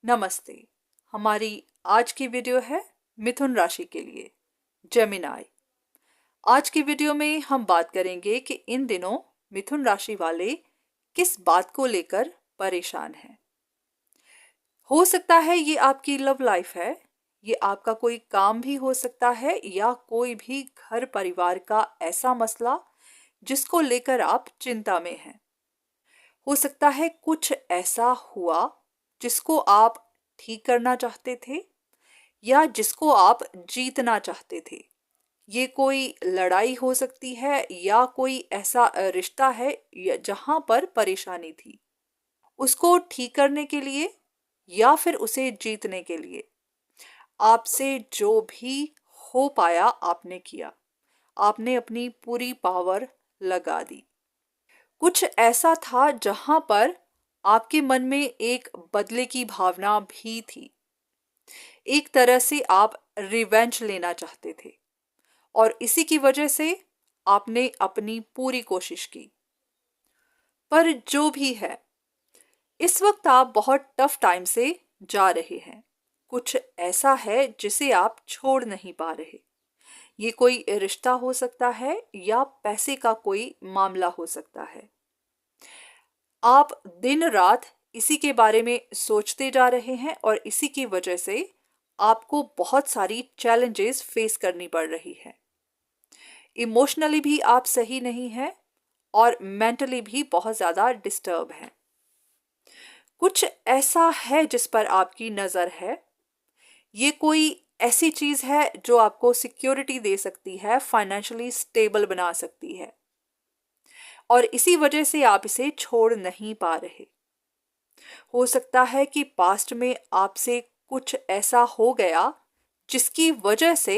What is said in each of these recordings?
नमस्ते। हमारी आज की वीडियो है मिथुन राशि के लिए, जेमिनाई। आज की वीडियो में हम बात करेंगे कि इन दिनों मिथुन राशि वाले किस बात को लेकर परेशान हैं। हो सकता है ये आपकी लव लाइफ है, ये आपका कोई काम भी हो सकता है, या कोई भी घर परिवार का ऐसा मसला जिसको लेकर आप चिंता में हैं। हो सकता है कुछ ऐसा हुआ जिसको आप ठीक करना चाहते थे या जिसको आप जीतना चाहते थे। ये कोई लड़ाई हो सकती है या कोई ऐसा रिश्ता है जहां पर परेशानी थी। उसको ठीक करने के लिए या फिर उसे जीतने के लिए आपसे जो भी हो पाया आपने किया। आपने अपनी पूरी पावर लगा दी। कुछ ऐसा था जहां पर आपके मन में एक बदले की भावना भी थी। एक तरह से आप रिवेंज लेना चाहते थे और इसी की वजह से आपने अपनी पूरी कोशिश की। पर जो भी है, इस वक्त आप बहुत टफ टाइम से जा रहे हैं। कुछ ऐसा है जिसे आप छोड़ नहीं पा रहे। ये कोई रिश्ता हो सकता है या पैसे का कोई मामला हो सकता है। आप दिन रात इसी के बारे में सोचते जा रहे हैं और इसी की वजह से आपको बहुत सारी चैलेंजेस फेस करनी पड़ रही है। इमोशनली भी आप सही नहीं हैं और मेंटली भी बहुत ज़्यादा डिस्टर्ब हैं। कुछ ऐसा है जिस पर आपकी नज़र है। ये कोई ऐसी चीज़ है जो आपको सिक्योरिटी दे सकती है, फाइनेंशियली स्टेबल बना सकती है, और इसी वजह से आप इसे छोड़ नहीं पा रहे। हो सकता है कि पास्ट में आपसे कुछ ऐसा हो गया जिसकी वजह से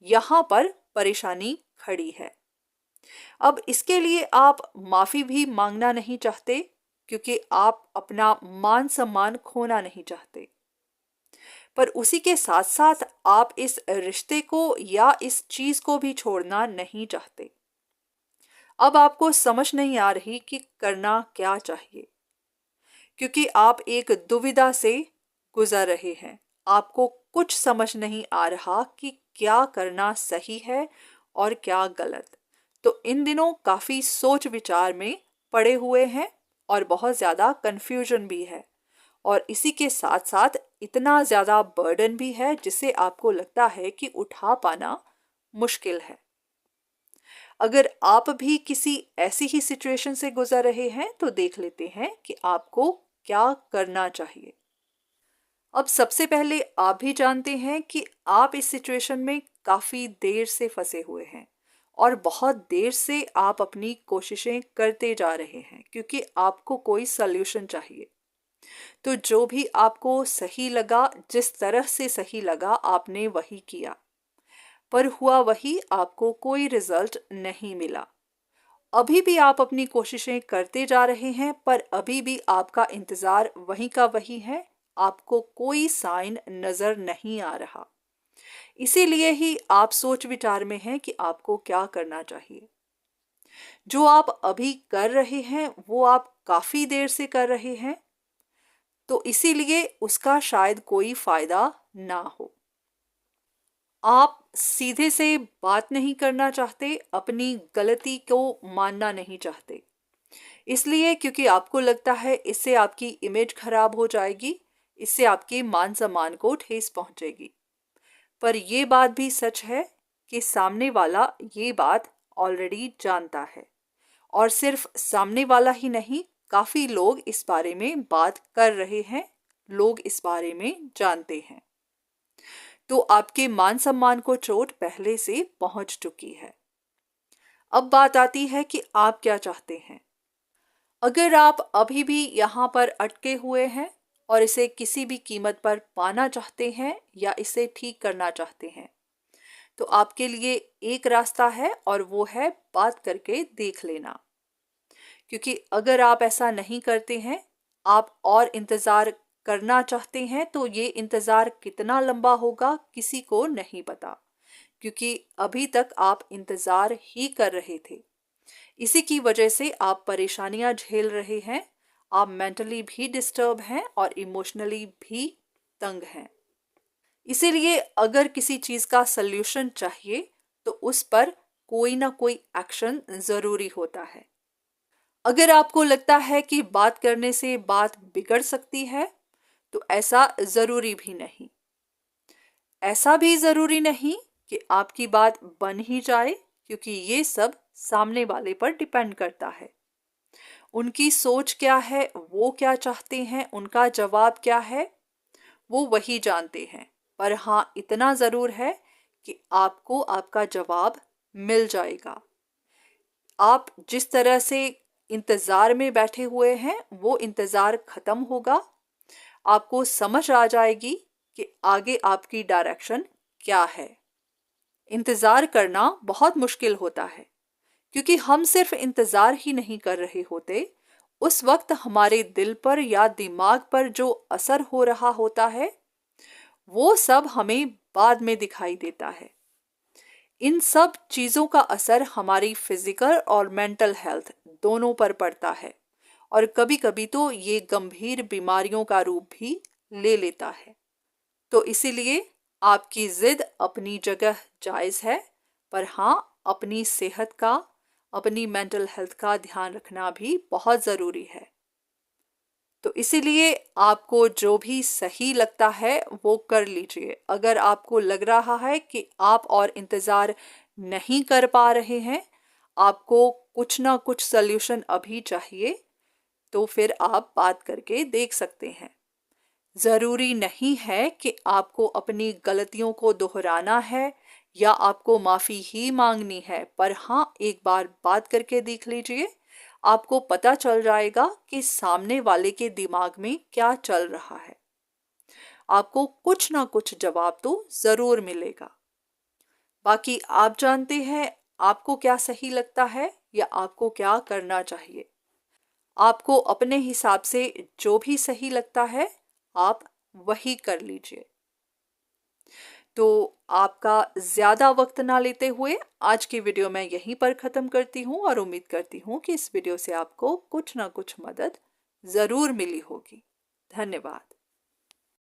यहाँ पर परेशानी खड़ी है। अब इसके लिए आप माफ़ी भी मांगना नहीं चाहते, क्योंकि आप अपना मान सम्मान खोना नहीं चाहते। पर उसी के साथ साथ आप इस रिश्ते को या इस चीज़ को भी छोड़ना नहीं चाहते। अब आपको समझ नहीं आ रही कि करना क्या चाहिए, क्योंकि आप एक दुविधा से गुजर रहे हैं। आपको कुछ समझ नहीं आ रहा कि क्या करना सही है और क्या गलत। तो इन दिनों काफ़ी सोच विचार में पड़े हुए हैं और बहुत ज़्यादा कन्फ्यूजन भी है, और इसी के साथ साथ इतना ज़्यादा बर्डन भी है जिसे आपको लगता है कि उठा पाना मुश्किल है। अगर आप भी किसी ऐसी ही सिचुएशन से गुजर रहे हैं तो देख लेते हैं कि आपको क्या करना चाहिए। अब सबसे पहले आप भी जानते हैं कि आप इस सिचुएशन में काफ़ी देर से फंसे हुए हैं और बहुत देर से आप अपनी कोशिशें करते जा रहे हैं, क्योंकि आपको कोई सल्यूशन चाहिए। तो जो भी आपको सही लगा, जिस तरह से सही लगा, आपने वही किया, पर हुआ वही, आपको कोई रिजल्ट नहीं मिला। अभी भी आप अपनी कोशिशें करते जा रहे हैं, पर अभी भी आपका इंतज़ार वहीं का वही है। आपको कोई साइन नज़र नहीं आ रहा। इसीलिए ही आप सोच विचार में हैं कि आपको क्या करना चाहिए। जो आप अभी कर रहे हैं वो आप काफ़ी देर से कर रहे हैं, तो इसीलिए उसका शायद कोई फ़ायदा ना हो। आप सीधे से बात नहीं करना चाहते, अपनी गलती को मानना नहीं चाहते, इसलिए क्योंकि आपको लगता है इससे आपकी इमेज खराब हो जाएगी, इससे आपके मान सम्मान को ठेस पहुंचेगी। पर यह बात भी सच है कि सामने वाला ये बात ऑलरेडी जानता है, और सिर्फ सामने वाला ही नहीं, काफ़ी लोग इस बारे में बात कर रहे हैं, लोग इस बारे में जानते हैं। तो आपके मान सम्मान को चोट पहले से पहुंच चुकी है। अब बात आती है कि आप क्या चाहते हैं। अगर आप अभी भी यहाँ पर अटके हुए हैं और इसे किसी भी कीमत पर पाना चाहते हैं या इसे ठीक करना चाहते हैं, तो आपके लिए एक रास्ता है और वो है बात करके देख लेना। क्योंकि अगर आप ऐसा नहीं करते हैं, आप और इंतज़ार करना चाहते हैं, तो ये इंतज़ार कितना लंबा होगा किसी को नहीं पता, क्योंकि अभी तक आप इंतज़ार ही कर रहे थे। इसी की वजह से आप परेशानियां झेल रहे हैं। आप मेंटली भी डिस्टर्ब हैं और इमोशनली भी तंग हैं। इसीलिए अगर किसी चीज का सल्यूशन चाहिए तो उस पर कोई ना कोई एक्शन जरूरी होता है। अगर आपको लगता है कि बात करने से बात बिगड़ सकती है तो ऐसा जरूरी भी नहीं। ऐसा भी जरूरी नहीं कि आपकी बात बन ही जाए, क्योंकि ये सब सामने वाले पर डिपेंड करता है। उनकी सोच क्या है, वो क्या चाहते हैं, उनका जवाब क्या है, वो वही जानते हैं। पर हाँ, इतना जरूर है कि आपको आपका जवाब मिल जाएगा। आप जिस तरह से इंतजार में बैठे हुए हैं वो इंतजार खत्म होगा। आपको समझ आ जाएगी कि आगे आपकी डायरेक्शन क्या है। इंतजार करना बहुत मुश्किल होता है, क्योंकि हम सिर्फ इंतजार ही नहीं कर रहे होते। उस वक्त हमारे दिल पर या दिमाग पर जो असर हो रहा होता है वो सब हमें बाद में दिखाई देता है। इन सब चीज़ों का असर हमारी फिजिकल और मेंटल हेल्थ दोनों पर पड़ता है, और कभी कभी तो ये गंभीर बीमारियों का रूप भी ले लेता है। तो इसीलिए आपकी जिद अपनी जगह जायज़ है, पर हाँ, अपनी सेहत का, अपनी मेंटल हेल्थ का ध्यान रखना भी बहुत ज़रूरी है। तो इसीलिए आपको जो भी सही लगता है वो कर लीजिए। अगर आपको लग रहा है कि आप और इंतज़ार नहीं कर पा रहे हैं, आपको कुछ ना कुछ सल्यूशन अभी चाहिए, तो फिर आप बात करके देख सकते हैं। ज़रूरी नहीं है कि आपको अपनी गलतियों को दोहराना है या आपको माफ़ी ही मांगनी है, पर हाँ, एक बार बात करके देख लीजिए। आपको पता चल जाएगा कि सामने वाले के दिमाग में क्या चल रहा है। आपको कुछ ना कुछ जवाब तो ज़रूर मिलेगा। बाकी आप जानते हैं आपको क्या सही लगता है या आपको क्या करना चाहिए। आपको अपने हिसाब से जो भी सही लगता है आप वही कर लीजिए। तो आपका ज़्यादा वक्त ना लेते हुए आज की वीडियो मैं यहीं पर ख़त्म करती हूँ, और उम्मीद करती हूँ कि इस वीडियो से आपको कुछ ना कुछ मदद ज़रूर मिली होगी। धन्यवाद।